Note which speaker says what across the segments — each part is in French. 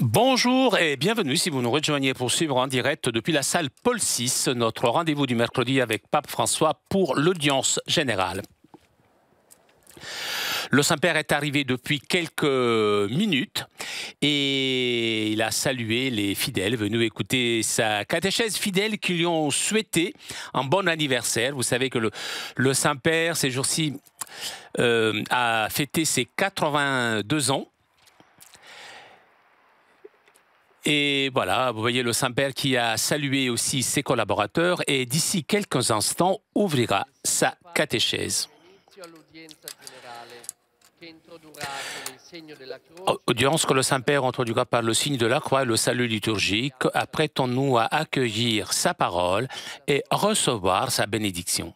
Speaker 1: Bonjour et bienvenue si vous nous rejoignez pour suivre en direct depuis la salle Paul VI, notre rendez-vous du mercredi avec Pape François pour l'audience générale. Le Saint-Père est arrivé depuis quelques minutes et il a salué les fidèles venus écouter sa catéchèse, fidèles qui lui ont souhaité un bon anniversaire. Vous savez que le Saint-Père, ces jours-ci, a fêté ses 82 ans. Et voilà, vous voyez le Saint-Père qui a salué aussi ses collaborateurs et d'ici quelques instants ouvrira sa catéchèse. Audience que le Saint-Père introduira par le signe de la croix et le salut liturgique. Apprêtons-nous à accueillir sa parole et recevoir sa bénédiction.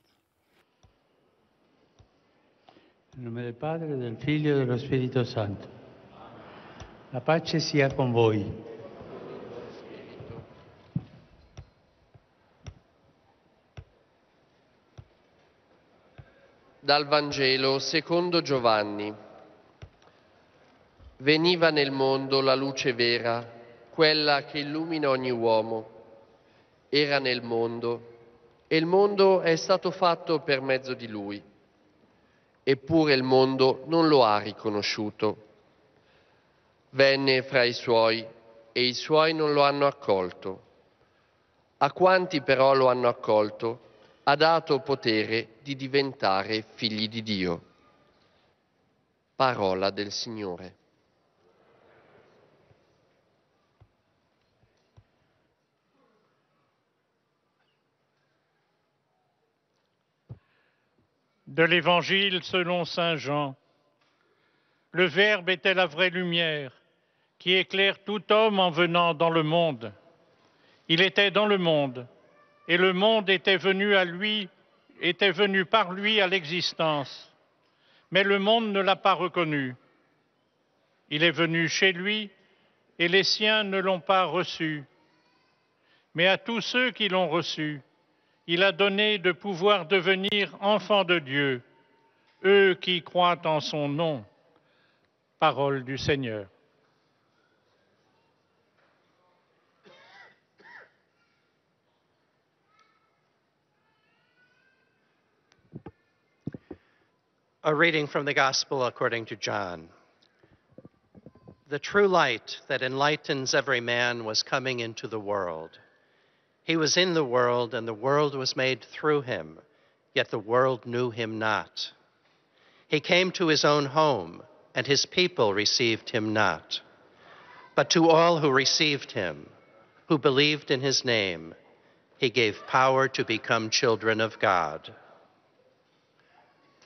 Speaker 2: Nel nome del Padre, del Figlio e dello Spirito Santo. La pace sia con voi.
Speaker 3: Dal Vangelo secondo Giovanni. Veniva nel mondo la luce vera, quella che illumina ogni uomo. Era nel mondo e il mondo è stato fatto per mezzo di lui. Eppure il mondo non lo ha riconosciuto. Venne fra i suoi e i suoi non lo hanno accolto. A quanti però lo hanno accolto, ha dato potere di diventare figli di Dio. Parola del Signore.
Speaker 4: De l'Évangile selon Saint Jean. Le Verbe était la vraie lumière qui éclaire tout homme en venant dans le monde. Il était dans le monde et le monde était venu par lui à l'existence. Mais le monde ne l'a pas reconnu. Il est venu chez lui et les siens ne l'ont pas reçu. Mais à tous ceux qui l'ont reçu, il a donné de pouvoir devenir enfants de Dieu, eux qui croient en son nom. Parole du Seigneur.
Speaker 5: A reading from the Gospel according to John. The true light that enlightens every man was coming into the world. He was in the world, and the world was made through him, yet the world knew him not. He came to his own home, and his people received him not. But to all who received him, who believed in his name, he gave power to become children of God.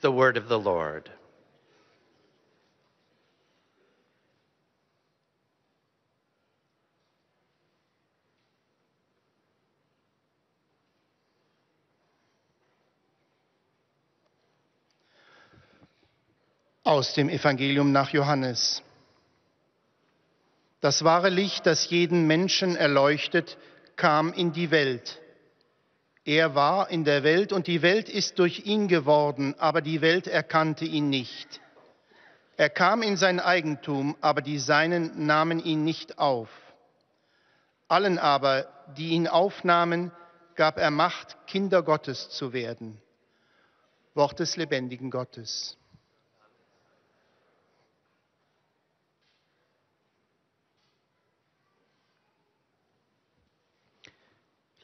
Speaker 5: The word of the Lord.
Speaker 6: Aus dem Evangelium nach Johannes. Das wahre Licht, das jeden Menschen erleuchtet, kam in die Welt. Er war in der Welt und die Welt ist durch ihn geworden, aber die Welt erkannte ihn nicht. Er kam in sein Eigentum, aber die Seinen nahmen ihn nicht auf. Allen aber, die ihn aufnahmen, gab er Macht, Kinder Gottes zu werden. Wort des lebendigen Gottes.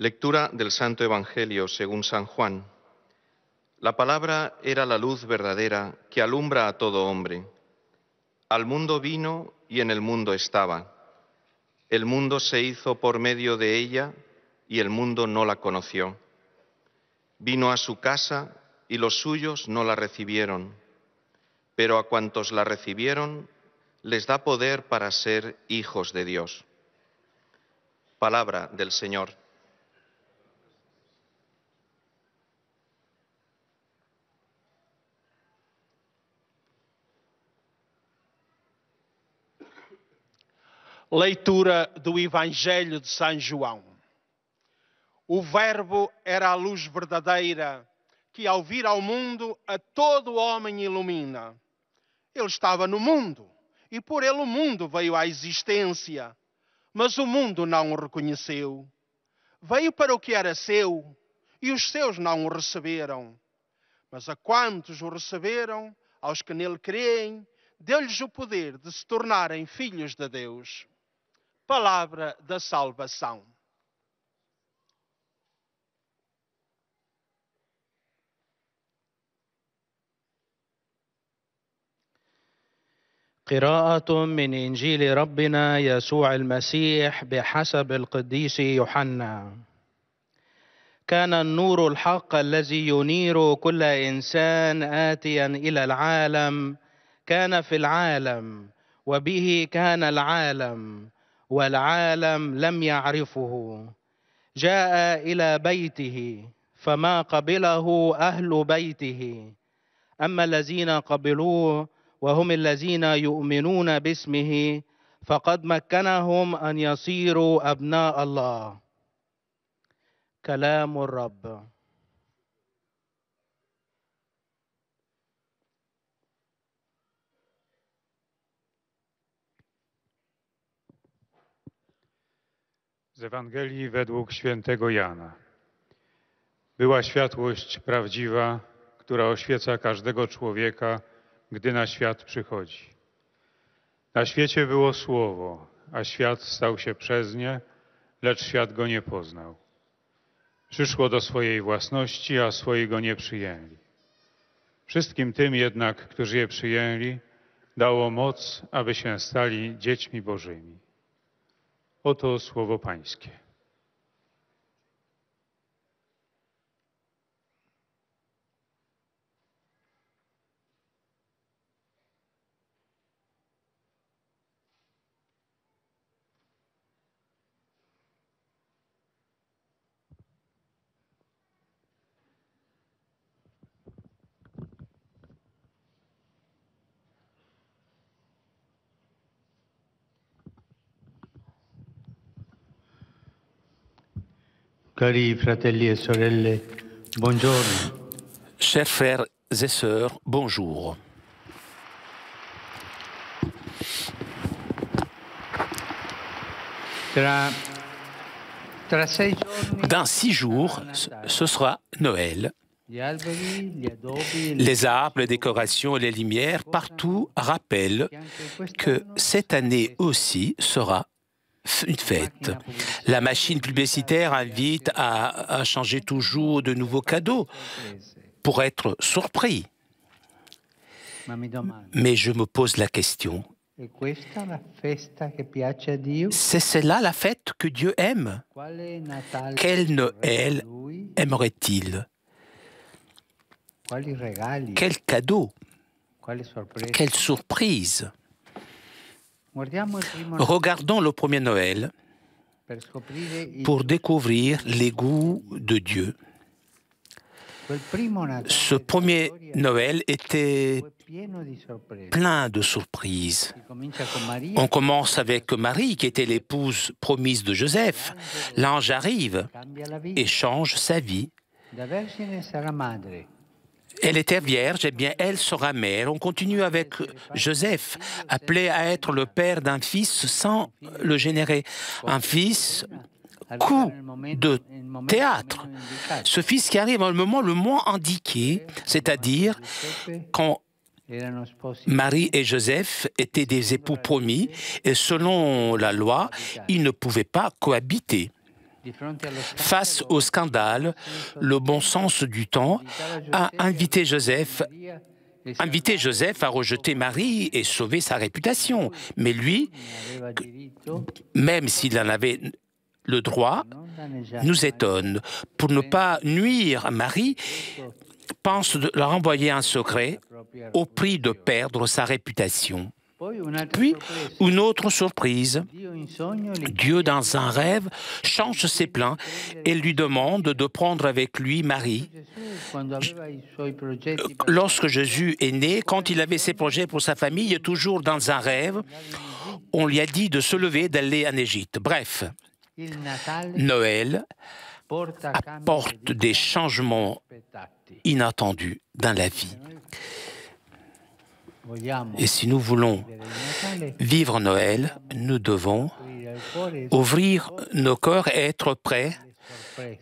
Speaker 7: Lectura del Santo Evangelio según San Juan. La palabra era la luz verdadera que alumbra a todo hombre. Al mundo vino y en el mundo estaba. El mundo se hizo por medio de ella y el mundo no la conoció. Vino a su casa y los suyos no la recibieron. Pero a cuantos la recibieron, les da poder para ser hijos de Dios. Palabra del Señor.
Speaker 8: Leitura do Evangelho de São João. O Verbo era a luz verdadeira, que ao vir ao mundo a todo homem ilumina. Ele estava no mundo, e por ele o mundo veio à existência. mas o mundo não o reconheceu. Veio para o que era seu, e os seus não o receberam. Mas a quantos o receberam, aos que nele creem, deu-lhes o poder de se tornarem filhos de Deus. Palavra da salvação.
Speaker 9: قراءة من إنجيل ربنا يسوع المسيح بحسب القديس يوحنا. كان النور الحق الذي ينير كل إنسان آتيا إلى العالم، كان في العالم وبه كان العالم والعالم لم يعرفه. جاء إلى بيته فما قبله أهل بيته، أما الذين قبلوه وهم الذين يؤمنون باسمه فقد مكنهم أن يصيروا أبناء الله. كلام الرب.
Speaker 10: Z Ewangelii według świętego Jana. Była światłość prawdziwa, która oświeca każdego człowieka, gdy na świat przychodzi. Na świecie było Słowo, a świat stał się przez nie, lecz świat go nie poznał. Przyszło do swojej własności, a swoi go nie przyjęli. Wszystkim tym jednak, którzy je przyjęli, dało moc, aby się stali dziećmi Bożymi. Oto słowo Pańskie.
Speaker 2: Cari fratelli e sorelle, buongiorno.
Speaker 1: Chers frères et sœurs, bonjour. Dans 6 jours, ce sera Noël. Les arbres, les décorations et les lumières partout rappellent que cette année aussi sera une fête. La machine publicitaire invite à changer toujours de nouveaux cadeaux pour être surpris. Mais je me pose la question, c'est cela la fête que Dieu aime? Quel Noël aimerait-il? Quel cadeau? Quelle surprise? Regardons le premier Noël pour découvrir les goûts de Dieu. Ce premier Noël était plein de surprises. On commence avec Marie, qui était l'épouse promise de Joseph. L'ange arrive et change sa vie. Elle était vierge, eh bien, elle sera mère. On continue avec Joseph, appelé à être le père d'un fils sans le générer. Un fils coup de théâtre. Ce fils qui arrive à un moment le moins indiqué, c'est-à-dire quand Marie et Joseph étaient des époux promis et selon la loi, ils ne pouvaient pas cohabiter. Face au scandale, le bon sens du temps a invité Joseph à rejeter Marie et sauver sa réputation. Mais lui, même s'il en avait le droit, nous étonne. Pour ne pas nuire à Marie, pense de leur envoyer un secret au prix de perdre sa réputation. Puis, une autre surprise. Dieu, dans un rêve, change ses plans et lui demande de prendre avec lui Marie. Lorsque Jésus est né, quand il avait ses projets pour sa famille, toujours dans un rêve, on lui a dit de se lever, d'aller en Égypte. Bref, Noël apporte des changements inattendus dans la vie. Et si nous voulons vivre Noël, nous devons ouvrir nos cœurs et être prêts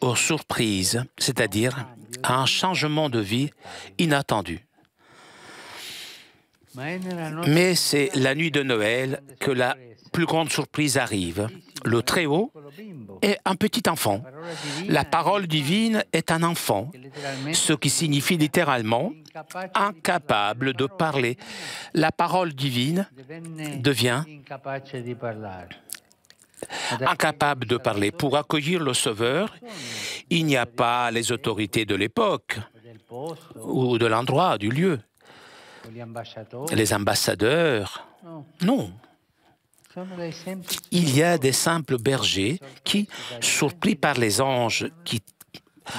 Speaker 1: aux surprises, c'est-à-dire à un changement de vie inattendu. Mais c'est la nuit de Noël que la plus grande surprise arrive. Le Très-Haut est un petit enfant. La parole divine est un enfant, ce qui signifie littéralement incapable de parler. La parole divine devient incapable de parler. Pour accueillir le Sauveur, il n'y a pas les autorités de l'époque ou de l'endroit, du lieu. Les ambassadeurs, non. Il y a des simples bergers qui, surpris par les anges,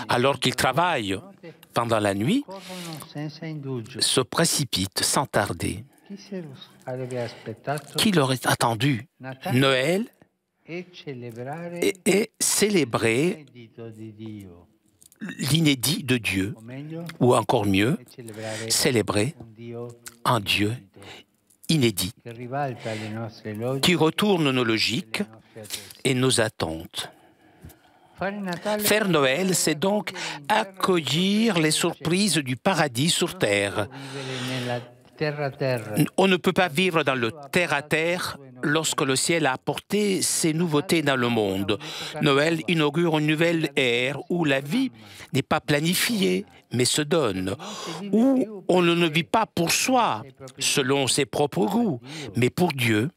Speaker 1: alors qu'ils travaillent pendant la nuit, se précipitent sans tarder. Qui leur est attendu? Noël et célébrer l'inédit de Dieu, ou encore mieux, célébrer un Dieu inédit, qui retourne nos logiques et nos attentes. Faire Noël, c'est donc accueillir les surprises du paradis sur terre. On ne peut pas vivre dans le terre-à-terre lorsque le ciel a apporté ses nouveautés dans le monde. Noël inaugure une nouvelle ère où la vie n'est pas planifiée, mais se donne, où on ne vit pas pour soi, selon ses propres goûts, mais pour Dieu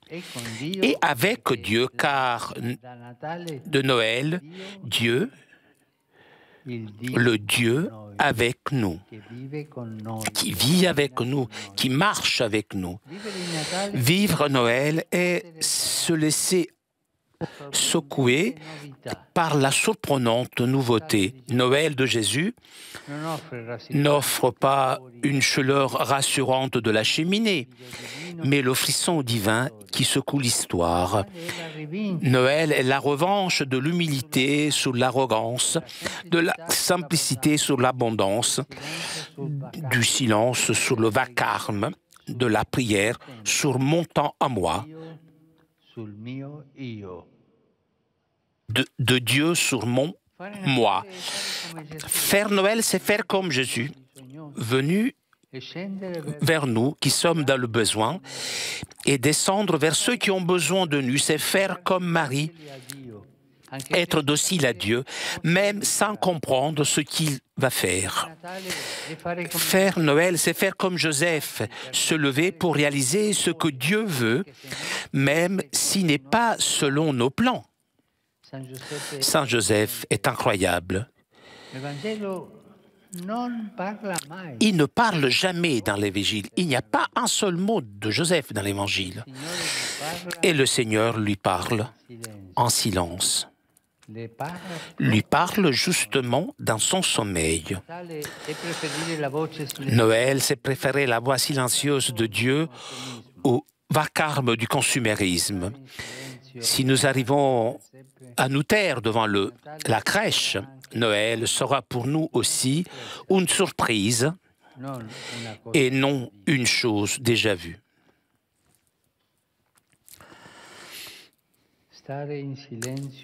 Speaker 1: et avec Dieu, car de Noël, Dieu, le Dieu avec nous, qui vit avec nous, qui marche avec nous. Vivre Noël est se laisser secouer par la surprenante nouveauté. Noël de Jésus n'offre pas une chaleur rassurante de la cheminée, mais le frisson divin qui secoue l'histoire. Noël est la revanche de l'humilité sur l'arrogance, de la simplicité sur l'abondance, du silence sur le vacarme, de la prière sur mon temps à moi, de Dieu sur mon moi. Faire Noël, c'est faire comme Jésus, venu vers nous qui sommes dans le besoin, et descendre vers ceux qui ont besoin de nous. C'est faire comme Marie, être docile à Dieu, même sans comprendre ce qu'il va faire. Faire Noël, c'est faire comme Joseph, se lever pour réaliser ce que Dieu veut, même s'il n'est pas selon nos plans. Saint Joseph est incroyable. Il ne parle jamais dans l'Évangile. Il n'y a pas un seul mot de Joseph dans l'Évangile. Et le Seigneur lui parle en silence. Lui parle justement dans son sommeil. Noël, c'est préférer la voix silencieuse de Dieu au vacarme du consumérisme. Si nous arrivons à nous taire devant la crèche, Noël sera pour nous aussi une surprise et non une chose déjà vue.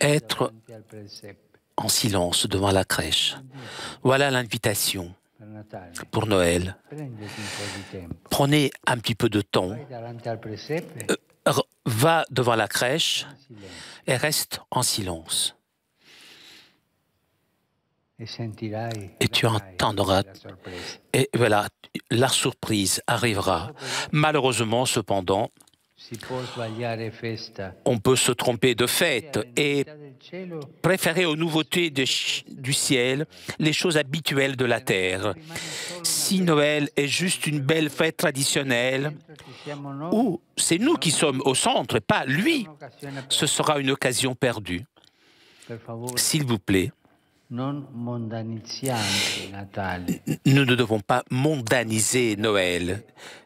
Speaker 1: Être en silence devant la crèche. Voilà l'invitation pour Noël. Prenez un petit peu de temps. Va devant la crèche et reste en silence. Et tu entendras, et voilà, la surprise arrivera. Malheureusement, cependant, on peut se tromper de fête et préférer aux nouveautés du ciel les choses habituelles de la terre. Si Noël est juste une belle fête traditionnelle, où c'est nous qui sommes au centre et pas lui, ce sera une occasion perdue. S'il vous plaît, nous ne devons pas mondaniser Noël.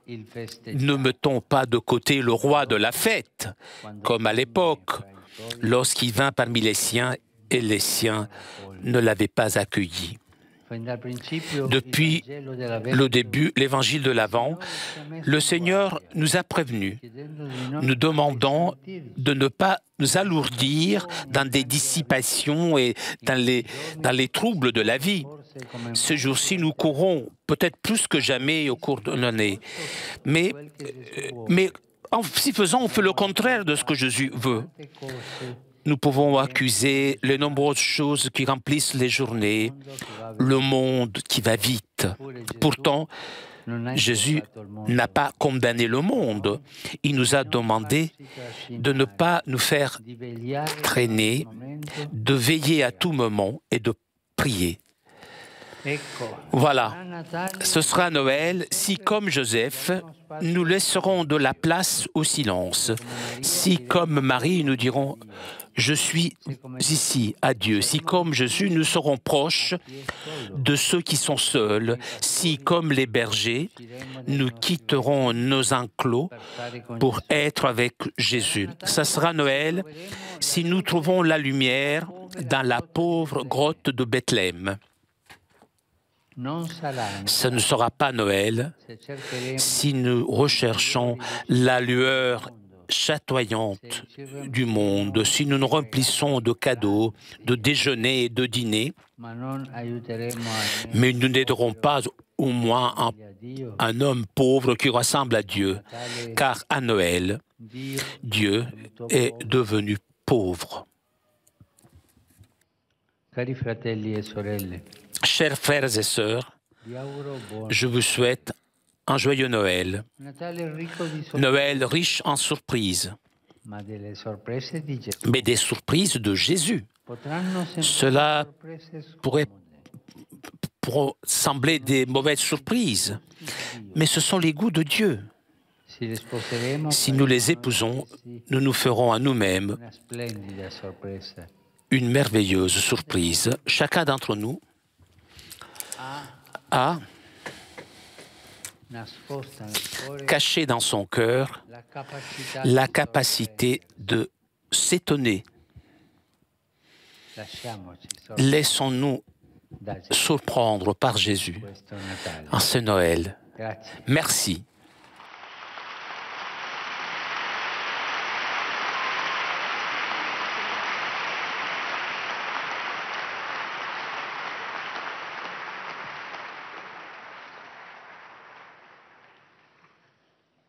Speaker 1: Ne mettons pas de côté le roi de la fête, comme à l'époque, lorsqu'il vint parmi les siens et les siens ne l'avaient pas accueilli. Depuis le début, l'évangile de l'Avent, le Seigneur nous a prévenus. Nous demandons de ne pas nous alourdir dans des dissipations et dans les troubles de la vie. Ce jour-ci, nous courons peut-être plus que jamais au cours de l'année. Mais en si faisant, on fait le contraire de ce que Jésus veut. Nous pouvons accuser les nombreuses choses qui remplissent les journées, le monde qui va vite. Pourtant, Jésus n'a pas condamné le monde. Il nous a demandé de ne pas nous faire traîner, de veiller à tout moment et de prier. Voilà, ce sera Noël si, comme Joseph, nous laisserons de la place au silence. Si, comme Marie, nous dirons « Je suis ici à Dieu ». Si, comme Jésus, nous serons proches de ceux qui sont seuls. Si, comme les bergers, nous quitterons nos enclos pour être avec Jésus. Ça sera Noël si nous trouvons la lumière dans la pauvre grotte de Bethléem. Ce ne sera pas Noël si nous recherchons la lueur chatoyante du monde, si nous nous remplissons de cadeaux, de déjeuners et de dîners, mais nous n'aiderons pas au moins un homme pauvre qui ressemble à Dieu, car à Noël, Dieu est devenu pauvre.
Speaker 2: Cari fratelli e sorelle,
Speaker 1: Chers frères et sœurs, je vous souhaite un joyeux Noël. Noël riche en surprises, mais des surprises de Jésus. Cela pourrait sembler des mauvaises surprises, mais ce sont les goûts de Dieu. Si nous les épousons, nous nous ferons à nous-mêmes une merveilleuse surprise. Chacun d'entre nous a caché dans son cœur la capacité de s'étonner. Laissons-nous surprendre par Jésus en ce Noël. Merci.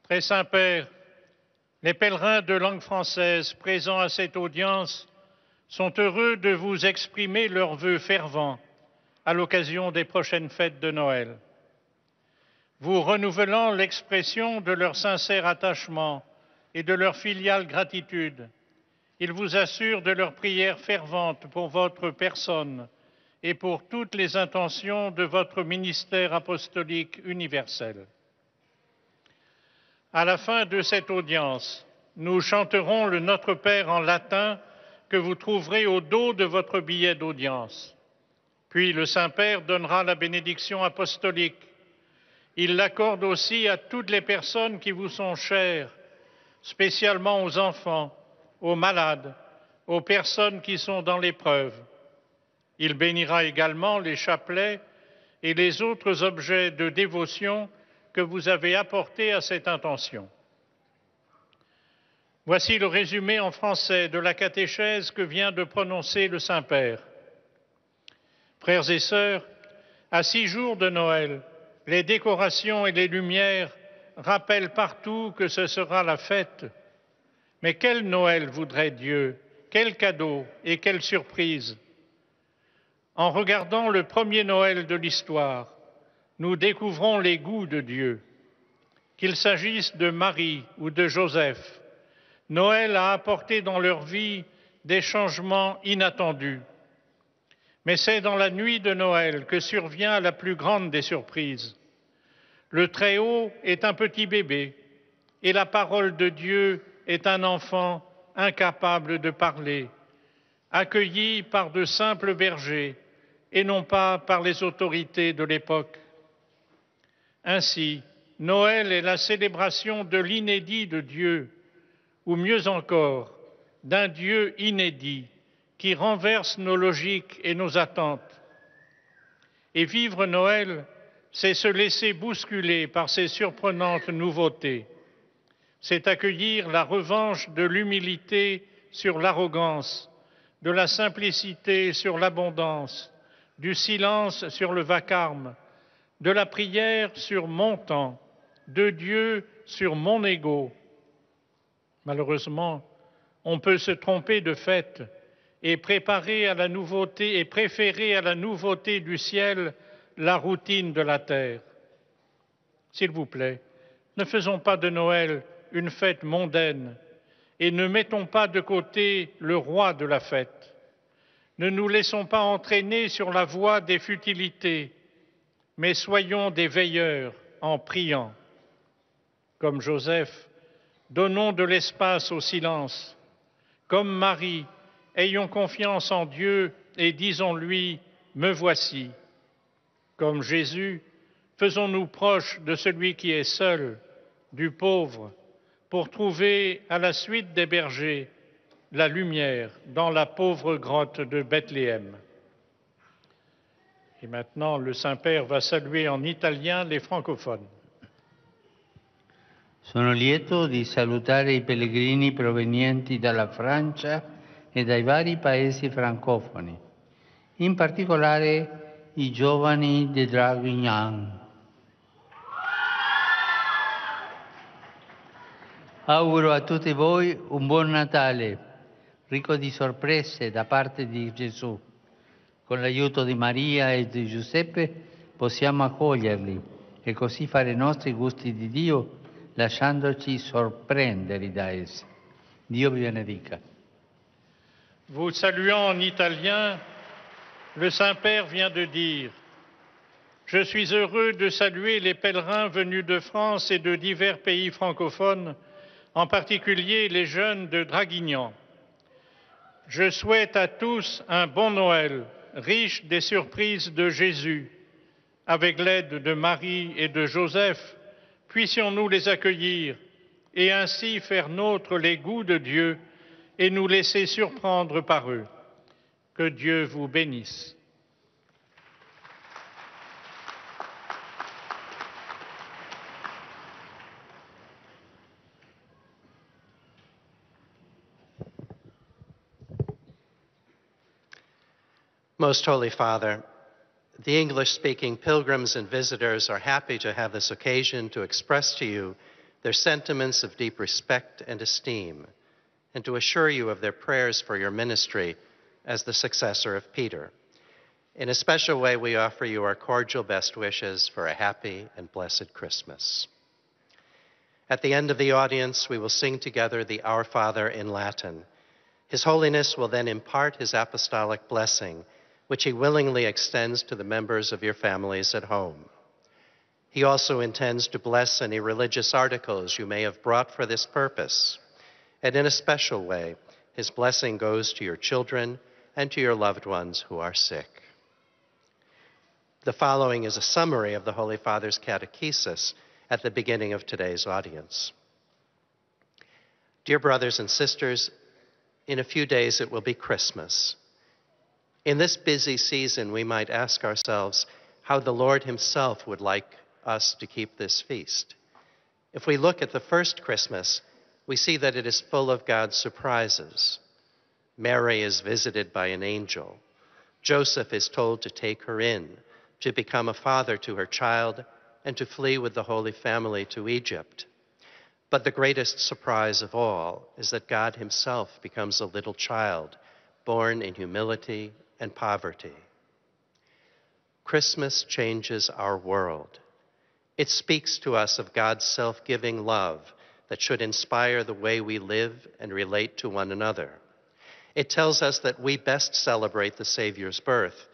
Speaker 4: Très Saint-Père, les pèlerins de langue française présents à cette audience sont heureux de vous exprimer leurs vœux fervents à l'occasion des prochaines fêtes de Noël. Vous renouvelant l'expression de leur sincère attachement et de leur filiale gratitude, ils vous assurent de leur prière fervente pour votre personne et pour toutes les intentions de votre ministère apostolique universel. À la fin de cette audience, nous chanterons le Notre Père en latin que vous trouverez au dos de votre billet d'audience. Puis le Saint-Père donnera la bénédiction apostolique. Il l'accorde aussi à toutes les personnes qui vous sont chères, spécialement aux enfants, aux malades, aux personnes qui sont dans l'épreuve. Il bénira également les chapelets et les autres objets de dévotion que vous avez apporté à cette intention. Voici le résumé en français de la catéchèse que vient de prononcer le Saint-Père. Frères et sœurs, à 6 jours de Noël, les décorations et les lumières rappellent partout que ce sera la fête. Mais quel Noël voudrait Dieu? Quel cadeau et quelle surprise! En regardant le premier Noël de l'histoire, nous découvrons les goûts de Dieu. Qu'il s'agisse de Marie ou de Joseph, Noël a apporté dans leur vie des changements inattendus. Mais c'est dans la nuit de Noël que survient la plus grande des surprises. Le Très-Haut est un petit bébé et la parole de Dieu est un enfant incapable de parler, accueilli par de simples bergers et non pas par les autorités de l'époque. Ainsi, Noël est la célébration de l'inédit de Dieu, ou mieux encore, d'un Dieu inédit qui renverse nos logiques et nos attentes. Et vivre Noël, c'est se laisser bousculer par ces surprenantes nouveautés. C'est accueillir la revanche de l'humilité sur l'arrogance, de la simplicité sur l'abondance, du silence sur le vacarme, de la prière sur mon temps, de Dieu sur mon ego. Malheureusement, on peut se tromper de fait et préférer à la nouveauté du ciel la routine de la terre. S'il vous plaît, ne faisons pas de Noël une fête mondaine et ne mettons pas de côté le roi de la fête. Ne nous laissons pas entraîner sur la voie des futilités, mais soyons des veilleurs en priant. Comme Joseph, donnons de l'espace au silence. Comme Marie, ayons confiance en Dieu et disons-lui « Me voici ». Comme Jésus, faisons-nous proches de celui qui est seul, du pauvre, pour trouver, à la suite des bergers, la lumière dans la pauvre grotte de Bethléem. Et maintenant, le Saint-Père va saluer en italien les francophones.
Speaker 2: Sono lieto di salutare i pellegrini provenienti dalla Francia e dai vari paesi francofoni, in particolare i giovani di Draguignan. Auguro a tutti voi un buon Natale, ricco di sorprese da parte di Gesù. Con l'aiuto di Maria e di Giuseppe possiamo accoglierli e così fare i nostri gusti di Dio, lasciandoci sorprendere da essi. Dio vi benedica.
Speaker 4: Vous saluant en italien, le Saint-Père vient de dire « Je suis heureux de saluer les pèlerins venus de France et de divers pays francophones, en particulier les jeunes de Draguignan. Je souhaite à tous un bon Noël, riche des surprises de Jésus. Avec l'aide de Marie et de Joseph, puissions-nous les accueillir et ainsi faire nôtre les goûts de Dieu et nous laisser surprendre par eux. Que Dieu vous bénisse.
Speaker 5: Most Holy Father, the English-speaking pilgrims and visitors are happy to have this occasion to express to you their sentiments of deep respect and esteem, and to assure you of their prayers for your ministry as the successor of Peter. In a special way, we offer you our cordial best wishes for a happy and blessed Christmas. At the end of the audience, we will sing together the Our Father in Latin. His Holiness will then impart his apostolic blessing, which he willingly extends to the members of your families at home. He also intends to bless any religious articles you may have brought for this purpose. And in a special way, his blessing goes to your children and to your loved ones who are sick. The following is a summary of the Holy Father's catechesis at the beginning of today's audience. Dear brothers and sisters, in a few days it will be Christmas. In this busy season, we might ask ourselves how the Lord himself would like us to keep this feast. If we look at the first Christmas, we see that it is full of God's surprises. Mary is visited by an angel. Joseph is told to take her in, to become a father to her child, and to flee with the Holy Family to Egypt. But the greatest surprise of all is that God himself becomes a little child, born in humility and poverty. Christmas changes our world. It speaks to us of God's self-giving love that should inspire the way we live and relate to one another. It tells us that we best celebrate the Savior's birth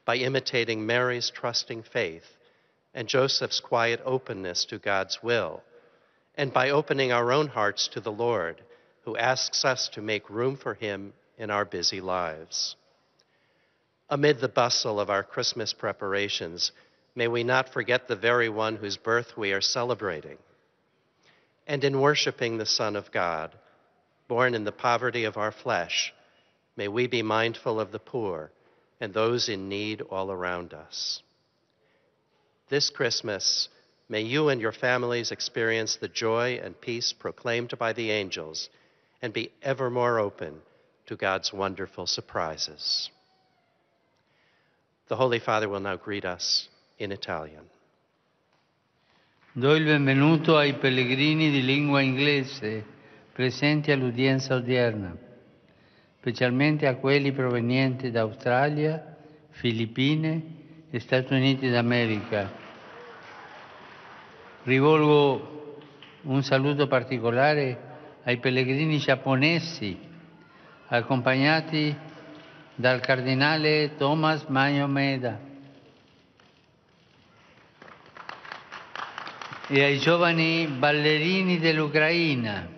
Speaker 5: by imitating Mary's trusting faith and Joseph's quiet openness to God's will, and by opening our own hearts to the Lord, who asks us to make room for him in our busy lives. Amid the bustle of our Christmas preparations, may we not forget the very one whose birth we are celebrating. And in worshiping the Son of God, born in the poverty of our flesh, may we be mindful of the poor and those in need all around us. This Christmas, may you and your families experience the joy and peace proclaimed by the angels and be ever more open to God's wonderful surprises. The Holy Father will now greet us in Italian.
Speaker 2: Do il benvenuto ai pellegrini di lingua inglese presenti all'udienza odierna, specialmente a quelli provenienti da Australia, Filippine e Stati Uniti d'America. Rivolgo un saluto particolare ai pellegrini giapponesi, accompagnati dal cardinale Thomas Manio Meda, e ai giovani ballerini dell'Ucraina.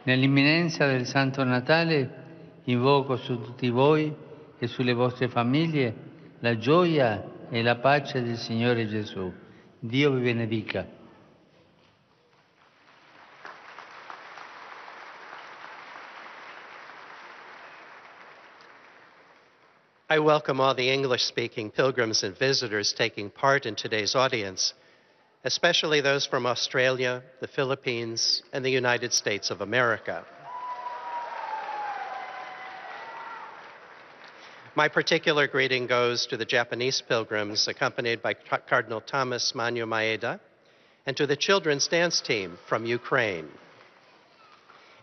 Speaker 2: Nell'imminenza del Santo Natale invoco su tutti voi e sulle vostre famiglie la gioia e la pace del Signore Gesù. Dio vi benedica.
Speaker 5: I welcome all the English-speaking pilgrims and visitors taking part in today's audience, especially those from Australia, the Philippines, and the United States of America. My particular greeting goes to the Japanese pilgrims accompanied by Cardinal Thomas Manio Maeda and to the children's dance team from Ukraine.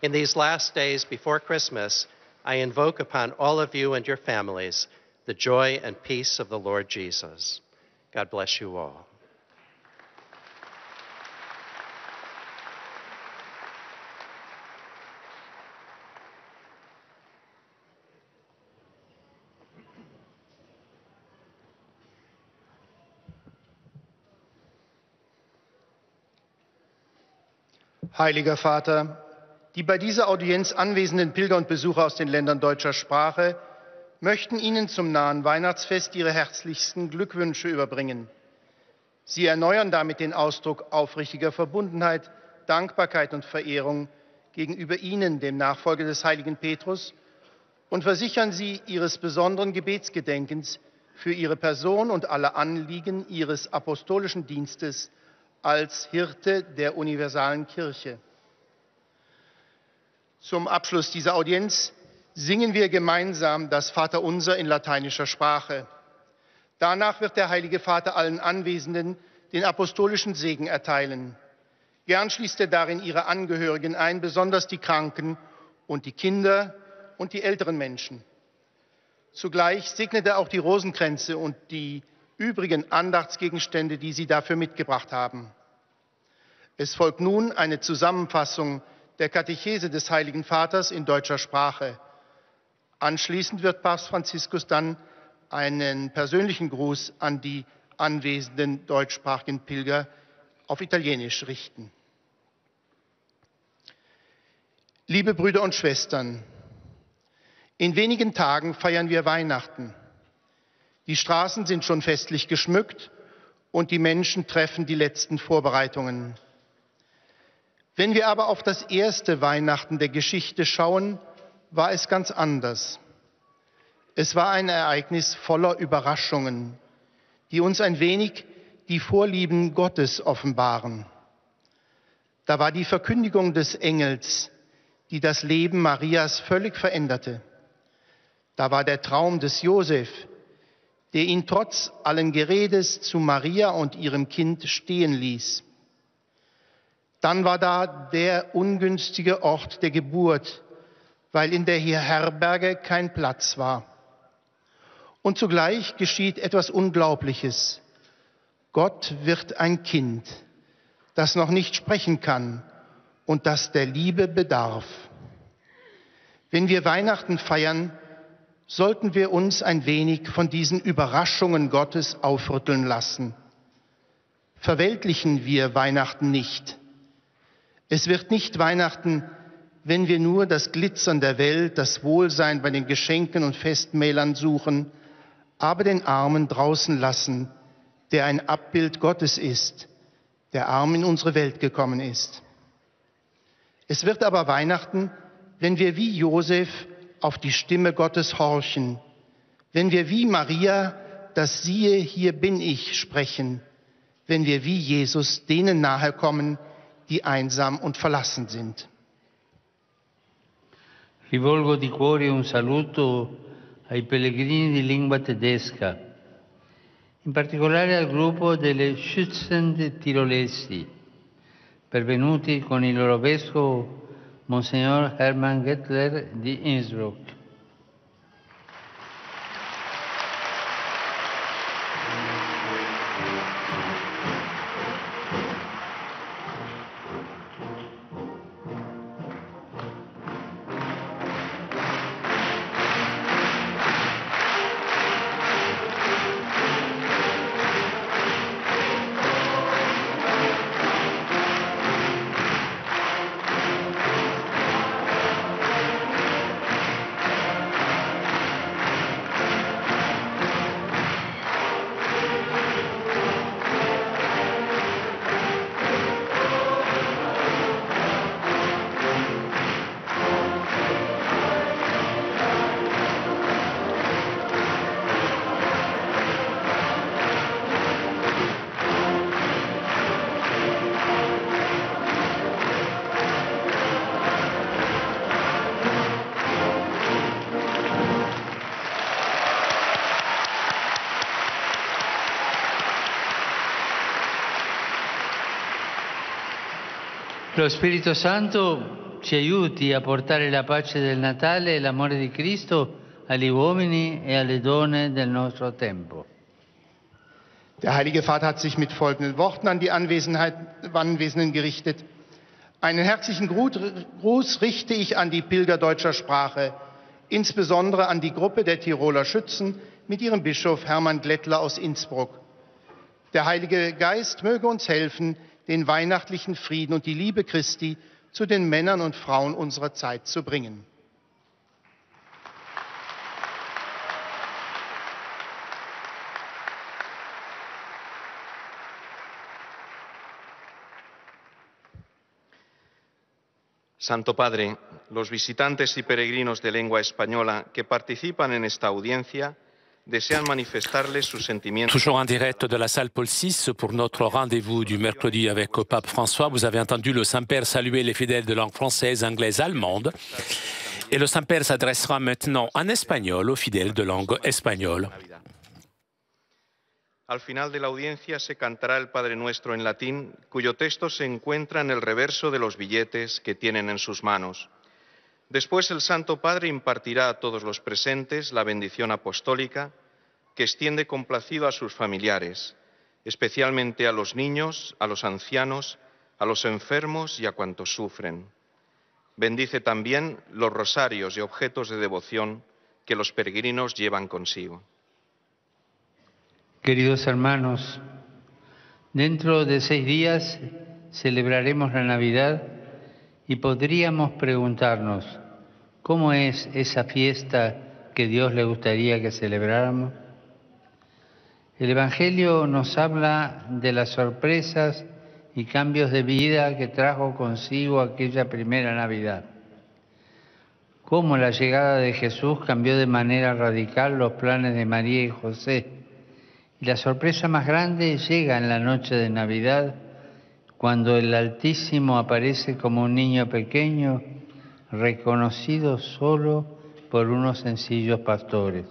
Speaker 5: In these last days before Christmas, I invoke upon all of you and your families the joy and peace of the Lord Jesus. God bless you all.
Speaker 6: Heiliger Vater, die bei dieser Audienz anwesenden Pilger und Besucher aus den Ländern deutscher Sprache möchten Ihnen zum nahen Weihnachtsfest ihre herzlichsten Glückwünsche überbringen. Sie erneuern damit den Ausdruck aufrichtiger Verbundenheit, Dankbarkeit und Verehrung gegenüber Ihnen, dem Nachfolger des heiligen Petrus, und versichern Sie Ihres besonderen Gebetsgedenkens für Ihre Person und alle Anliegen Ihres apostolischen Dienstes als Hirte der universalen Kirche. Zum Abschluss dieser Audienz singen wir gemeinsam das Vaterunser in lateinischer Sprache. Danach wird der Heilige Vater allen Anwesenden den apostolischen Segen erteilen. Gern schließt er darin ihre Angehörigen ein, besonders die Kranken und die Kinder und die älteren Menschen. Zugleich segnet er auch die Rosenkränze und die übrigen Andachtsgegenstände, die Sie dafür mitgebracht haben. Es folgt nun eine Zusammenfassung der Katechese des Heiligen Vaters in deutscher Sprache. Anschließend wird Papst Franziskus dann einen persönlichen Gruß an die anwesenden deutschsprachigen Pilger auf Italienisch richten. Liebe Brüder und Schwestern, in wenigen Tagen feiern wir Weihnachten. Die Straßen sind schon festlich geschmückt und die Menschen treffen die letzten Vorbereitungen. Wenn wir aber auf das erste Weihnachten der Geschichte schauen, war es ganz anders. Es war ein Ereignis voller Überraschungen, die uns ein wenig die Vorlieben Gottes offenbaren. Da war die Verkündigung des Engels, die das Leben Marias völlig veränderte. Da war der Traum des Josef, der ihn trotz allen Geredes zu Maria und ihrem Kind stehen ließ. Dann war da der ungünstige Ort der Geburt, weil in der Herberge kein Platz war. Und zugleich geschieht etwas Unglaubliches. Gott wird ein Kind, das noch nicht sprechen kann und das der Liebe bedarf. Wenn wir Weihnachten feiern, sollten wir uns ein wenig von diesen Überraschungen Gottes aufrütteln lassen. Verweltlichen wir Weihnachten nicht. Es wird nicht Weihnachten, wenn wir nur das Glitzern der Welt, das Wohlsein bei den Geschenken und Festmählern suchen, aber den Armen draußen lassen, der ein Abbild Gottes ist, der arm in unsere Welt gekommen ist. Es wird aber Weihnachten, wenn wir wie Josef auf die Stimme Gottes horchen, wenn wir wie Maria das Siehe, hier bin ich sprechen, wenn wir wie Jesus denen nahe kommen, die einsam und verlassen sind.
Speaker 2: Rivolgo di cuore un saluto ai pellegrini di lingua tedesca, in particolare al gruppo delle Schützen tirolesi, pervenuti con il loro vescovo Monsignor Hermann Gettler di Innsbruck. Lo Spirito Santo ci aiuti a portare la pace del Natale e l'amore di Cristo agli uomini e alle donne del nostro tempo.
Speaker 6: Der Heilige Vater hat sich mit folgenden Worten an die Anwesenden gerichtet. Einen herzlichen Gruß richte ich an die Pilger deutscher Sprache, insbesondere an die Gruppe der Tiroler Schützen mit ihrem Bischof Hermann Glättler aus Innsbruck. Der Heilige Geist möge uns helfen, den weihnachtlichen Frieden und die Liebe Christi zu den Männern und Frauen unserer Zeit zu bringen.
Speaker 7: Santo Padre, los visitantes y peregrinos de lengua española que participan en esta audiencia desean manifestarles sus sentimientos.
Speaker 1: Toujours en direct de la salle Paul VI pour notre rendez-vous du mercredi avec Pape François. Vous avez entendu le Saint-Père saluer les fidèles de langue française, anglaise, allemande. Et le Saint-Père s'adressera maintenant en espagnol aux fidèles de langue espagnole.
Speaker 7: Al final de la audiencia se cantará el Padre Nuestro en latín, cuyo texto se encuentra en el reverso de los billetes que tienen en sus manos. Después el Santo Padre impartirá a todos los presentes la bendición apostólica que extiende complacido a sus familiares, especialmente a los niños, a los ancianos, a los enfermos y a cuantos sufren. Bendice también los rosarios y objetos de devoción que los peregrinos llevan consigo.
Speaker 2: Queridos hermanos, dentro de 6 días celebraremos la Navidad y podríamos preguntarnos, ¿cómo es esa fiesta que Dios le gustaría que celebráramos? El Evangelio nos habla de las sorpresas y cambios de vida que trajo consigo aquella primera Navidad. Cómo la llegada de Jesús cambió de manera radical los planes de María y José. Y la sorpresa más grande llega en la noche de Navidad, cuando el Altísimo aparece como un niño pequeño, reconocido solo por unos sencillos pastores.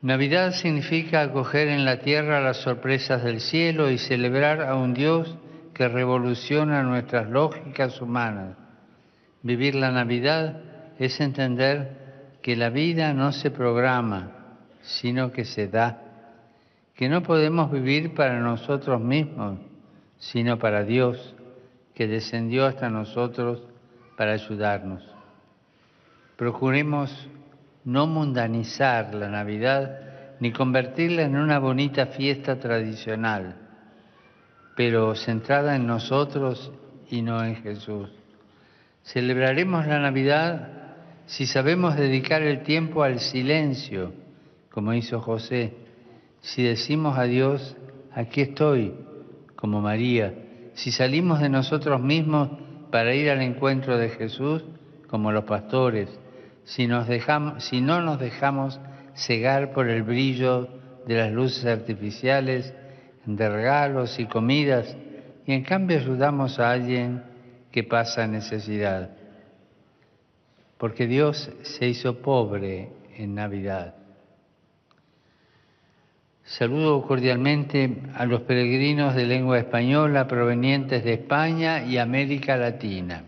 Speaker 2: Navidad significa acoger en la tierra las sorpresas del cielo y celebrar a un Dios que revoluciona nuestras lógicas humanas. Vivir la Navidad es entender que la vida no se programa, sino que se da, que no podemos vivir para nosotros mismos, sino para Dios, que descendió hasta nosotros para ayudarnos. Procuremos no mundanizar la Navidad ni convertirla en una bonita fiesta tradicional, pero centrada en nosotros y no en Jesús. Celebraremos la Navidad si sabemos dedicar el tiempo al silencio, como hizo José, si decimos a Dios, aquí estoy, como María, si salimos de nosotros mismos para ir al encuentro de Jesús, como los pastores, si no nos dejamos cegar por el brillo de las luces artificiales, de regalos y comidas, y en cambio ayudamos a alguien que pasa necesidad. Porque Dios se hizo pobre en Navidad. Saludo cordialmente a los peregrinos de lengua española provenientes de España y América Latina.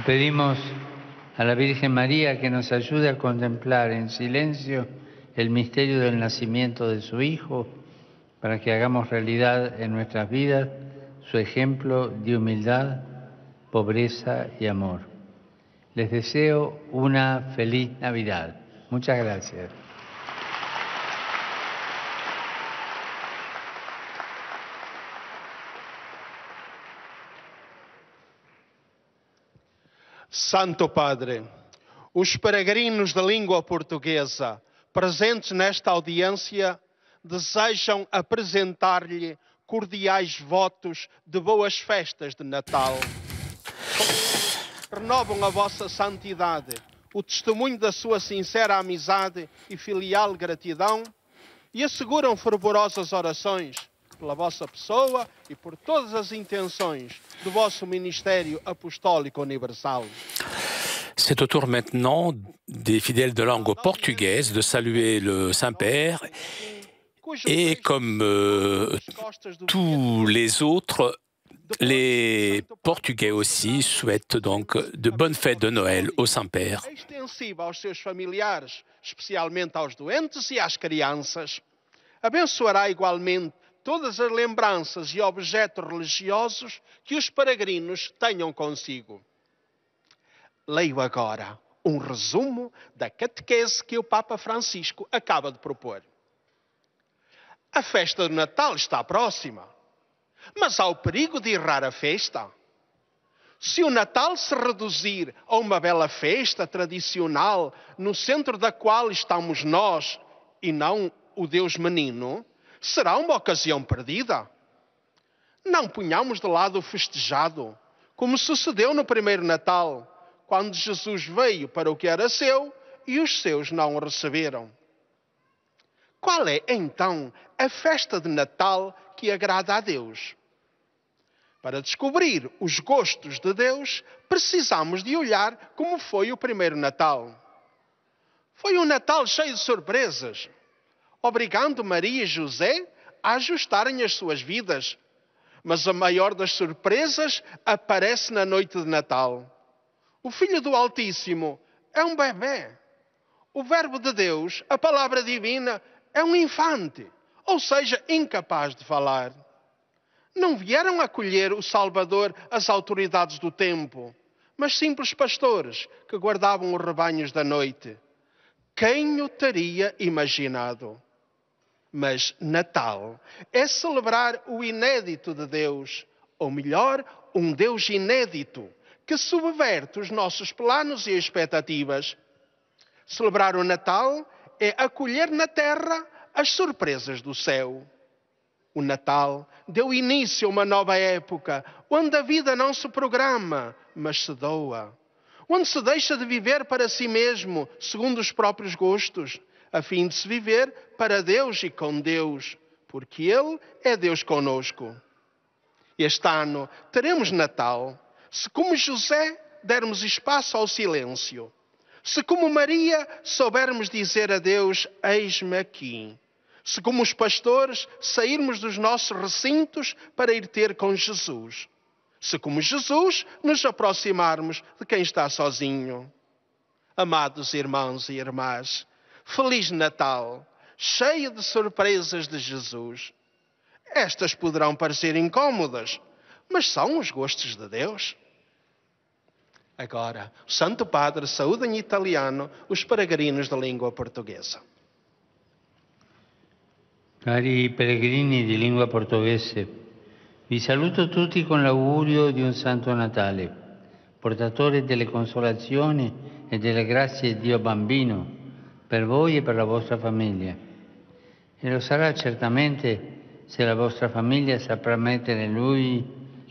Speaker 2: Pedimos a la Virgen María que nos ayude a contemplar en silencio el misterio del nacimiento de su Hijo, para que hagamos realidad en nuestras vidas su ejemplo de humildad, pobreza y amor. Les deseo una feliz Navidad. Muchas gracias.
Speaker 8: Santo Padre, os peregrinos da língua portuguesa presentes nesta audiência desejam apresentar-lhe cordiais votos de boas festas de Natal. Renovam a vossa santidade, o testemunho da sua sincera amizade e filial gratidão e asseguram fervorosas orações pela vossa pessoa e por todas as intenções do vosso ministério apostólico universal.
Speaker 1: C'est au tour maintenant des fidèles de langue portugaise de saluer le Saint-Père et comme tous les autres, les Portugais aussi souhaitent donc de bonnes fêtes de Noël au Saint-Père.
Speaker 8: Extensiva aos seus familiares, especialmente aos doentes e às crianças. Abençoará igualmente todas as lembranças e objetos religiosos que os peregrinos tenham consigo. Leio agora um resumo da catequese que o Papa Francisco acaba de propor. A festa do Natal está próxima, mas há o perigo de errar a festa. Se o Natal se reduzir a uma bela festa tradicional, no centro da qual estamos nós e não o Deus menino, será uma ocasião perdida. Não ponhamos de lado o festejado, como sucedeu no primeiro Natal, quando Jesus veio para o que era seu e os seus não o receberam. Qual é, então, a festa de Natal que agrada a Deus? Para descobrir os gostos de Deus, precisamos de olhar como foi o primeiro Natal. Foi um Natal cheio de surpresas, obrigando Maria e José a ajustarem as suas vidas. Mas a maior das surpresas aparece na noite de Natal. O Filho do Altíssimo é um bebê. O Verbo de Deus, a palavra divina, é um infante, ou seja, incapaz de falar. Não vieram acolher o Salvador as autoridades do tempo, mas simples pastores que guardavam os rebanhos da noite. Quem o teria imaginado? Mas Natal é celebrar o inédito de Deus, ou melhor, um Deus inédito, que subverte os nossos planos e expectativas. Celebrar o Natal é acolher na terra as surpresas do céu. O Natal deu início a uma nova época, onde a vida não se programa, mas se doa. Onde se deixa de viver para si mesmo, segundo os próprios gostos, a fim de se viver para Deus e com Deus, porque Ele é Deus conosco. Este ano teremos Natal, se como José dermos espaço ao silêncio, se como Maria soubermos dizer a Deus, eis-me aqui, se como os pastores sairmos dos nossos recintos para ir ter com Jesus, se como Jesus nos aproximarmos de quem está sozinho. Amados irmãos e irmãs, Feliz Natal, cheio de surpresas de Jesus. Estas poderão parecer incômodas, mas são os gostos de Deus. Agora, o Santo Padre saúda em italiano os peregrinos da língua portuguesa.
Speaker 2: Cari peregrini di lingua portoghese, vi saluto tutti con l'augurio di un Santo Natale, portatore delle consolazioni e delle grazie di Dio Bambino per voi e per la vostra famiglia. E lo sarà certamente se la vostra famiglia saprà mettere Lui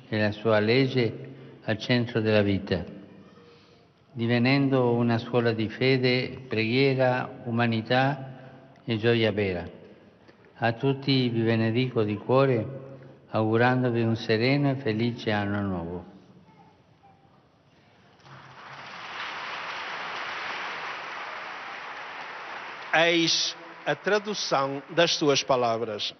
Speaker 2: e la sua legge al centro della vita, divenendo una scuola di fede, preghiera, umanità e gioia vera. A tutti vi benedico di cuore, augurandovi un sereno e felice anno nuovo.
Speaker 8: Eis a tradução das suas palavras.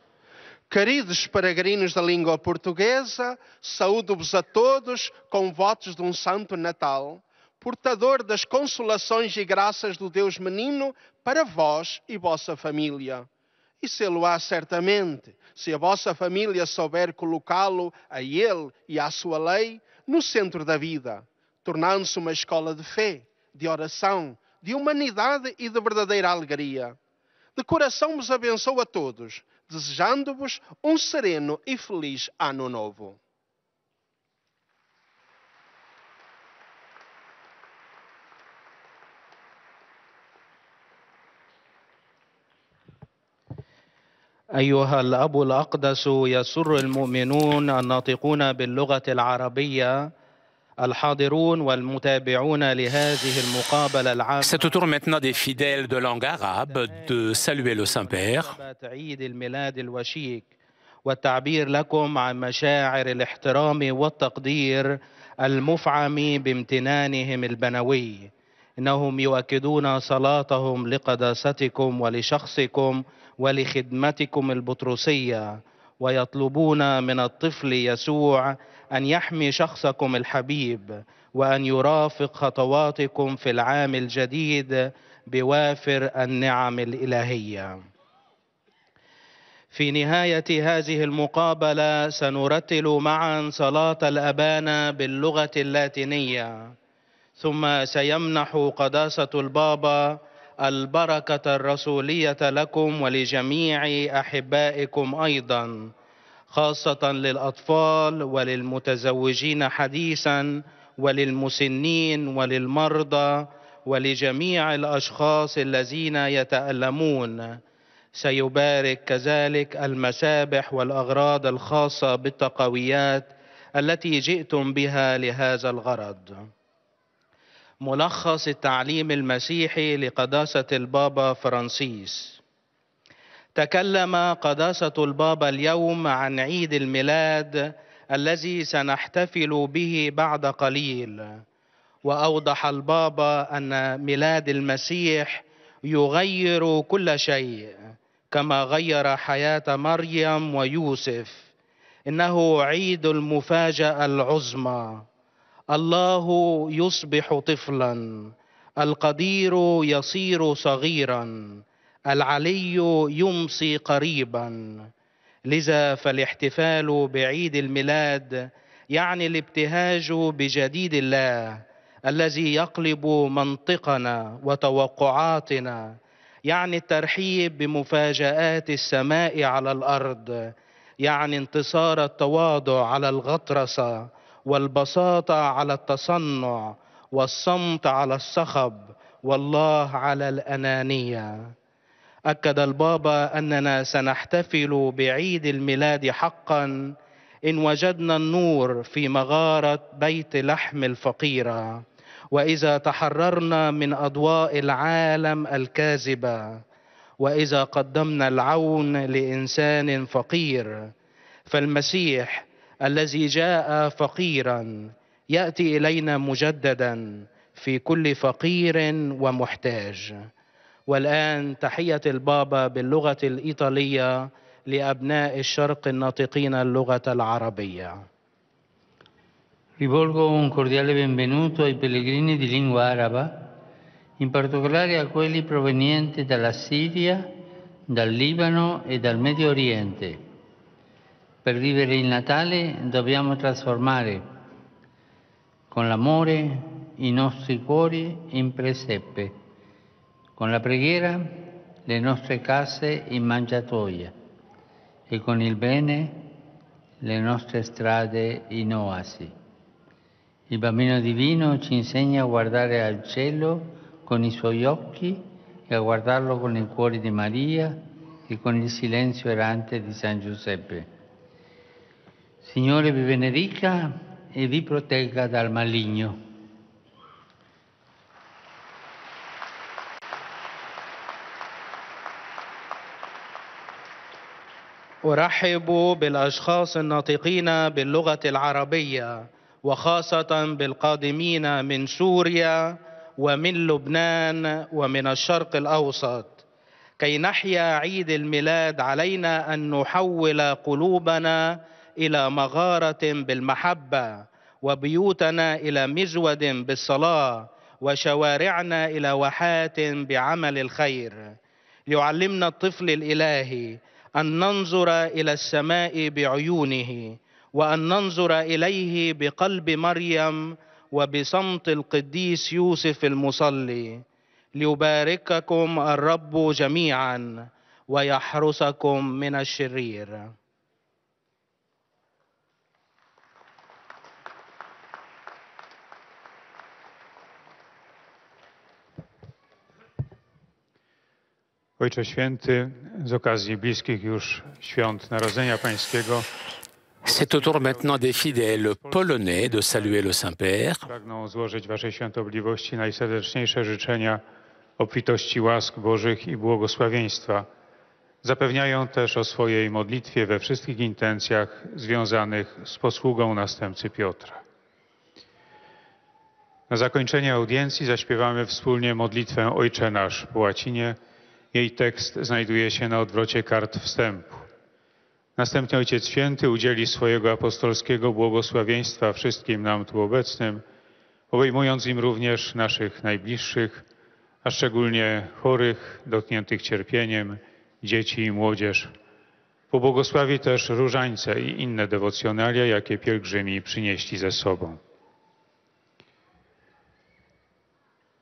Speaker 8: Queridos peregrinos da língua portuguesa, saúdo-vos a todos com votos de um santo Natal, portador das consolações e graças do Deus menino para vós e vossa família. E sê-lo-á certamente, se a vossa família souber colocá-lo a ele e à sua lei no centro da vida, tornando-se uma escola de fé, de oração, de humanidade e de verdadeira alegria. De coração vos abençoo a todos, desejando-vos um sereno e feliz ano novo.
Speaker 9: أيها الأب الأقدس، يسر المؤمنون الناطقون باللغة العربية الحاضرون والمتابعون لهذه المقابلة العامة.
Speaker 1: C'est au tour maintenant des fidèles de langue arabe de saluer le Saint-Père.
Speaker 9: عيد الميلاد الوشيك والتعبير لكم عن مشاعر الاحترام والتقدير المفعم بامتنانهم البنوي. إنهم يؤكدون صلاتهم لقداستكم ولشخصكم ولخدمتكم البطرسية، ويطلبون من الطفل يسوع أن يحمي شخصكم الحبيب وأن يرافق خطواتكم في العام الجديد بوافر النعم الإلهية. في نهاية هذه المقابلة سنرتل معا صلاة الأبانا باللغة اللاتينية، ثم سيمنح قداسة البابا البركة الرسولية لكم ولجميع أحبائكم أيضا، خاصة للأطفال وللمتزوجين حديثا وللمسنين وللمرضى ولجميع الأشخاص الذين يتألمون. سيبارك كذلك المسابح والأغراض الخاصة بالتقويات التي جئتم بها لهذا الغرض. ملخص التعليم المسيحي لقداسة البابا فرانسيس. تكلم قداسة البابا اليوم عن عيد الميلاد الذي سنحتفل به بعد قليل، وأوضح البابا أن ميلاد المسيح يغير كل شيء كما غير حياة مريم ويوسف. إنه عيد المفاجأة العظمى. الله يصبح طفلا، القدير يصير صغيرا، العلي يمسي قريبا. لذا فالاحتفال بعيد الميلاد يعني الابتهاج بجديد الله الذي يقلب منطقنا وتوقعاتنا، يعني الترحيب بمفاجآت السماء على الأرض، يعني انتصار التواضع على الغطرسة والبساطة على التصنع والصمت على الصخب والله على الأنانية. أكد البابا أننا سنحتفل بعيد الميلاد حقا إن وجدنا النور في مغارة بيت لحم الفقيرة، وإذا تحررنا من أضواء العالم الكاذبة، وإذا قدمنا العون لإنسان فقير. فالمسيح الذي جاء فقيرا يأتي إلينا مجددا في كل فقير ومحتاج. والآن تحية البابا باللغة الإيطالية لأبناء الشرق الناطقين اللغة العربية.
Speaker 2: Rivolgo un cordiale benvenuto ai pellegrini di lingua araba, in particolare a quelli provenienti dalla Siria, dal Libano e dal Medio Oriente. Per vivere il Natale dobbiamo trasformare con l'amore i nostri cuori in presepe, con la preghiera le nostre case in mangiatoia e con il bene le nostre strade in oasi. Il bambino divino ci insegna a guardare al cielo con i suoi occhi e a guardarlo con il cuore di Maria e con il silenzio errante di San Giuseppe. Signore vi benedica e vi protegga dal maligno.
Speaker 9: أرحب بالأشخاص الناطقين باللغة العربية وخاصة بالقادمين من سوريا ومن لبنان ومن الشرق الأوسط. كي نحيا عيد الميلاد علينا أن نحول قلوبنا إلى مغارة بالمحبة وبيوتنا إلى مزود بالصلاة وشوارعنا إلى واحات بعمل الخير. ليعلمنا الطفل الإلهي أن ننظر إلى السماء بعيونه وأن ننظر إليه بقلب مريم وبصمت القديس يوسف المصلي. ليبارككم الرب جميعا ويحرسكم من الشرير.
Speaker 10: Ojcze Święty, z okazji bliskich już świąt Narodzenia Pańskiego,
Speaker 1: C'est au tour maintenant des fidèles polonais de saluer le Saint-Père.
Speaker 10: pragną złożyć Waszej Świątobliwości najserdeczniejsze życzenia obfitości łask Bożych i błogosławieństwa. Zapewniają też o swojej modlitwie we wszystkich intencjach związanych z posługą następcy Piotra. Na zakończenie audiencji zaśpiewamy wspólnie modlitwę Ojcze Nasz po łacinie. Jej tekst znajduje się na odwrocie kart wstępu. Następnie Ojciec Święty udzieli swojego apostolskiego błogosławieństwa wszystkim nam tu obecnym, obejmując im również naszych najbliższych, a szczególnie chorych, dotkniętych cierpieniem, dzieci i młodzież. Pobłogosławi też różańce i inne dewocjonalia, jakie pielgrzymi przynieśli ze sobą.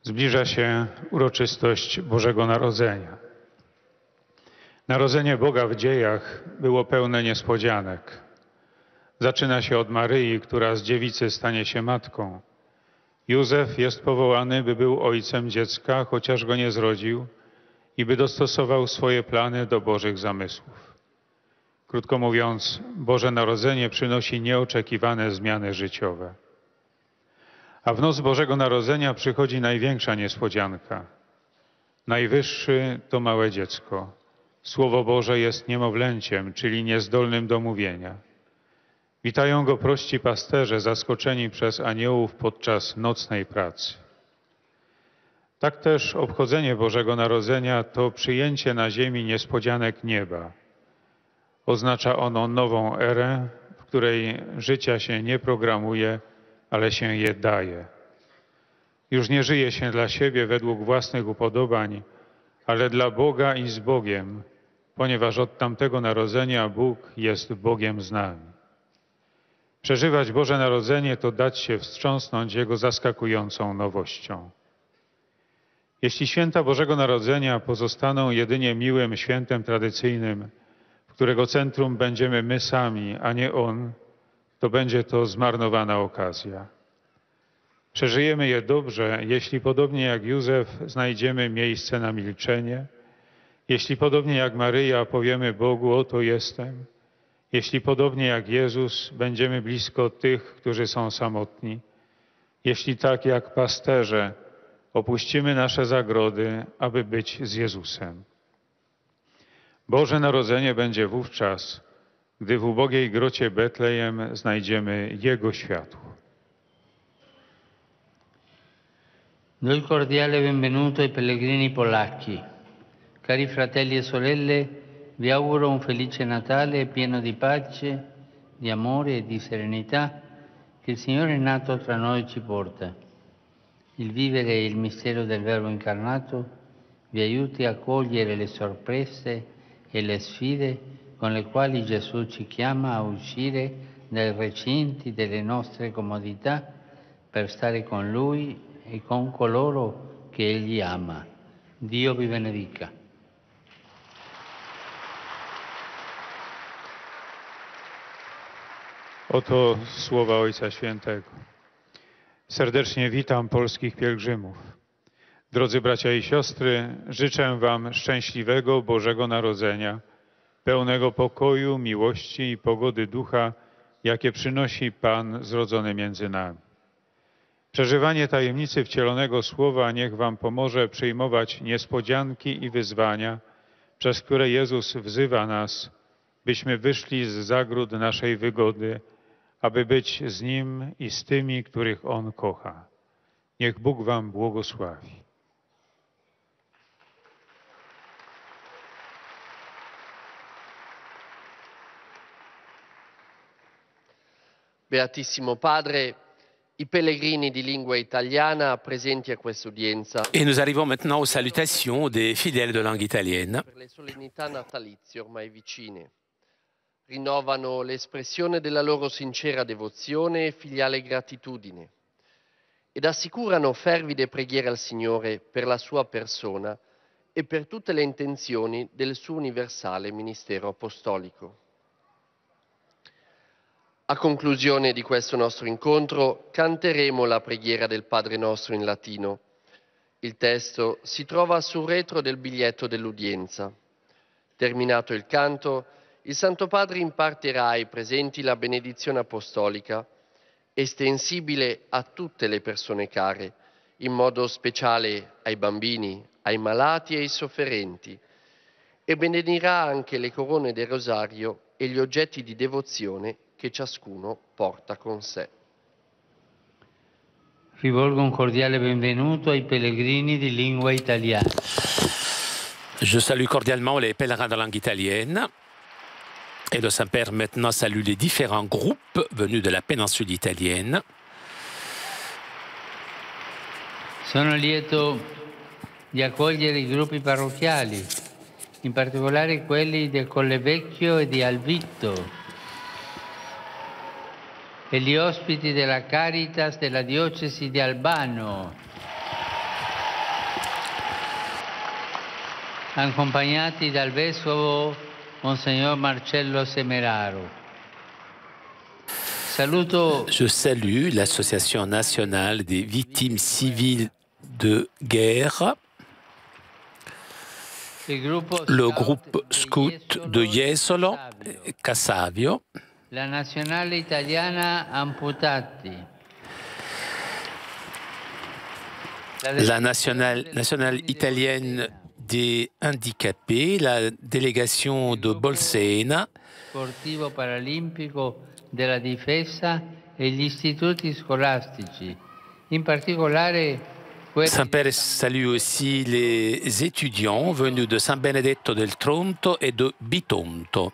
Speaker 10: Zbliża się uroczystość Bożego Narodzenia. Narodzenie Boga w dziejach było pełne niespodzianek. Zaczyna się od Maryi, która z dziewicy stanie się matką. Józef jest powołany, by był ojcem dziecka, chociaż go nie zrodził, i by dostosował swoje plany do Bożych zamysłów. Krótko mówiąc, Boże Narodzenie przynosi nieoczekiwane zmiany życiowe. A w noc Bożego Narodzenia przychodzi największa niespodzianka. Najwyższy to małe dziecko. Słowo Boże jest niemowlęciem, czyli niezdolnym do mówienia. Witają go prości pasterze, zaskoczeni przez aniołów podczas nocnej pracy. Tak też obchodzenie Bożego Narodzenia to przyjęcie na ziemi niespodzianek nieba. Oznacza ono nową erę, w której życia się nie programuje, ale się je daje. Już nie żyje się dla siebie według własnych upodobań, ale dla Boga i z Bogiem, ponieważ od tamtego narodzenia Bóg jest Bogiem z nami. Przeżywać Boże Narodzenie to dać się wstrząsnąć Jego zaskakującą nowością. Jeśli święta Bożego Narodzenia pozostaną jedynie miłym świętem tradycyjnym, w którego centrum będziemy my sami, a nie On, to będzie to zmarnowana okazja. Przeżyjemy je dobrze, jeśli podobnie jak Józef znajdziemy miejsce na milczenie, jeśli podobnie jak Maryja powiemy Bogu: oto jestem, jeśli podobnie jak Jezus będziemy blisko tych, którzy są samotni, jeśli tak jak pasterze opuścimy nasze zagrody, aby być z Jezusem. Boże Narodzenie będzie wówczas, gdy w ubogiej grocie Betlejem znajdziemy Jego światło.
Speaker 2: Do il cordiale benvenuto ai pellegrini polacchi. Cari fratelli e sorelle, vi auguro un felice Natale pieno di pace, di amore e di serenità che il Signore nato tra noi ci porta. Il vivere il mistero del Verbo incarnato vi aiuti a cogliere le sorprese e le sfide con le quali Gesù ci chiama a uscire dai recinti delle nostre comodità per stare con Lui e con coloro che Egli ama. Dio vi benedica.
Speaker 10: Oto słowa Ojca Świętego. Serdecznie witam polskich pielgrzymów. Drodzy bracia i siostry, życzę wam szczęśliwego Bożego Narodzenia, pełnego pokoju, miłości i pogody ducha, jakie przynosi Pan zrodzony między nami. Przeżywanie tajemnicy wcielonego Słowa niech wam pomoże przyjmować niespodzianki i wyzwania, przez które Jezus wzywa nas, byśmy wyszli z zagród naszej wygody, aby być z Nim i z tymi, których On kocha. Niech Bóg wam błogosławi.
Speaker 3: Beatissimo Padre, i pellegrini di lingua italiana presenti a questa udienza.
Speaker 1: Et nous arrivons maintenant aux salutations des fidèles de langue italienne.
Speaker 3: Per le solennità natalizie ormai vicine, rinnovano l'espressione della loro sincera devozione e filiale gratitudine ed assicurano fervide preghiere al Signore per la sua persona e per tutte le intenzioni del suo universale ministero apostolico. A conclusione di questo nostro incontro canteremo la preghiera del Padre Nostro in latino. Il testo si trova sul retro del biglietto dell'udienza. Terminato il canto, il Santo Padre impartirà ai presenti la benedizione apostolica, estensibile a tutte le persone care, in modo speciale ai bambini, ai malati e ai sofferenti, e benedirà anche le corone del rosario e gli oggetti di devozione che ciascuno porta con sé.
Speaker 2: Rivolgo un cordiale benvenuto ai pellegrini di lingua italiana.
Speaker 1: Je salue cordialement les pèlerins de langue italienne. Et le Saint-Père maintenant salue les différents groupes venus de la péninsule italienne.
Speaker 2: Sono lieto di accogliere i gruppi parrocchiali, in particolare quelli del Colle Vecchio e di Alvitto, e gli ospiti della Caritas della diocesi di Albano, accompagnati dal vescovo Monsignor Marcello Semeraro.
Speaker 1: Je salue l'Association nationale des victimes civiles de guerre, le groupe scout de Jesolo, Cassavio,
Speaker 2: la Nazionale Italiana Amputati,
Speaker 1: la nationale italienne des handicapés, la délégation de Bolsena,
Speaker 2: Sportivo Paralimpico della Difesa e gli istituti scolastici, in particolare
Speaker 1: Saint-Père salue aussi les étudiants venus de San Benedetto del Tronto et de Bitonto.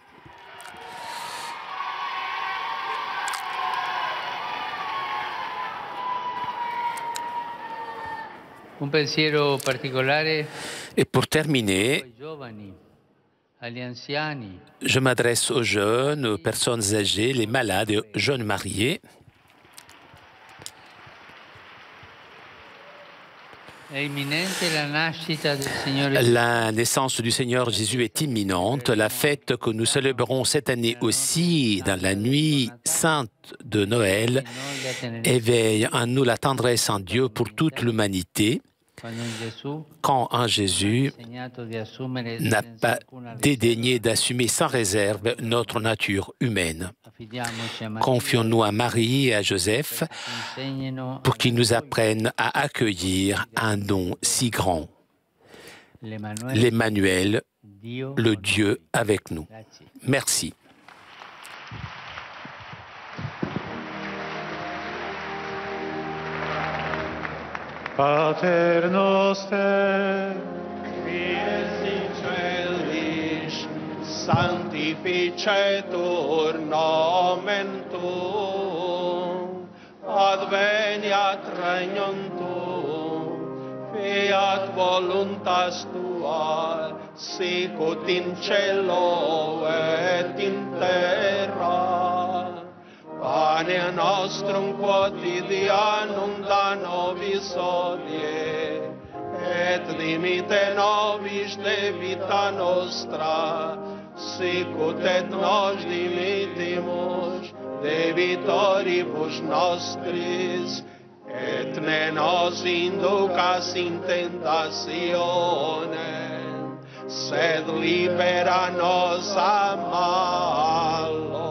Speaker 2: Un pensiero particolare
Speaker 1: Et pour terminer,
Speaker 2: ai giovani, agli anziani,
Speaker 1: je m'adresse aux jeunes, aux personnes âgées, les malades, aux jeunes mariés. La naissance du Seigneur Jésus est imminente. La fête que nous célébrons cette année aussi, dans la nuit sainte de Noël, éveille en nous la tendresse en Dieu pour toute l'humanité, quand en Jésus n'a pas dédaigné d'assumer sans réserve notre nature humaine. Confions-nous à Marie et à Joseph pour qu'ils nous apprennent à accueillir un don si grand, l'Emmanuel, le Dieu avec nous. Merci.
Speaker 11: Pater noster, qui es in celis, sanctificetur nomen tuum, adveniat regnum tuum, fiat voluntas tua, sicut in cielo et in terra. Pane nostrum quotidianum da nobis hodie, et dimite nobis debita nostra, sicut et nos dimitimus debitoribus nostris, et ne nos inducas in tentationem, sed libera nos a malo.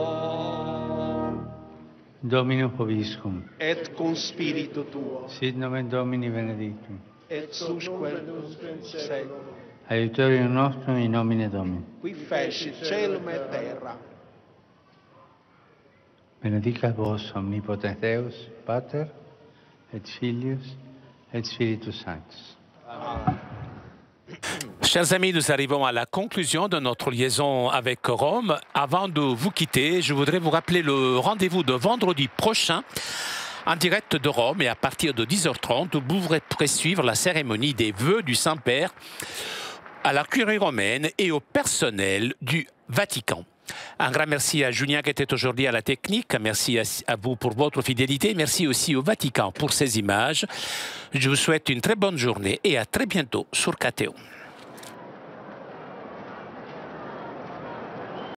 Speaker 2: Dominus vobiscum.
Speaker 11: Et cum spiritu tuo.
Speaker 2: Sit nomen Domini benedictum.
Speaker 11: Et susque in seculum.
Speaker 2: Aiutorium nostrum in nomine Domini.
Speaker 11: Qui fecit celum et terra.
Speaker 2: Benedicat vos omnipotens Deus, Pater, et Filius, et Spiritus Sanctus.
Speaker 11: Amen.
Speaker 1: Chers amis, nous arrivons à la conclusion de notre liaison avec Rome. Avant de vous quitter, je voudrais vous rappeler le rendez-vous de vendredi prochain en direct de Rome, et à partir de 10h30, vous pourrez suivre la cérémonie des vœux du Saint-Père à la curie romaine et au personnel du Vatican. Un grand merci à Julien qui était aujourd'hui à la technique. Merci à vous pour votre fidélité. Merci aussi au Vatican pour ces images. Je vous souhaite une très bonne journée et à très bientôt sur KTO.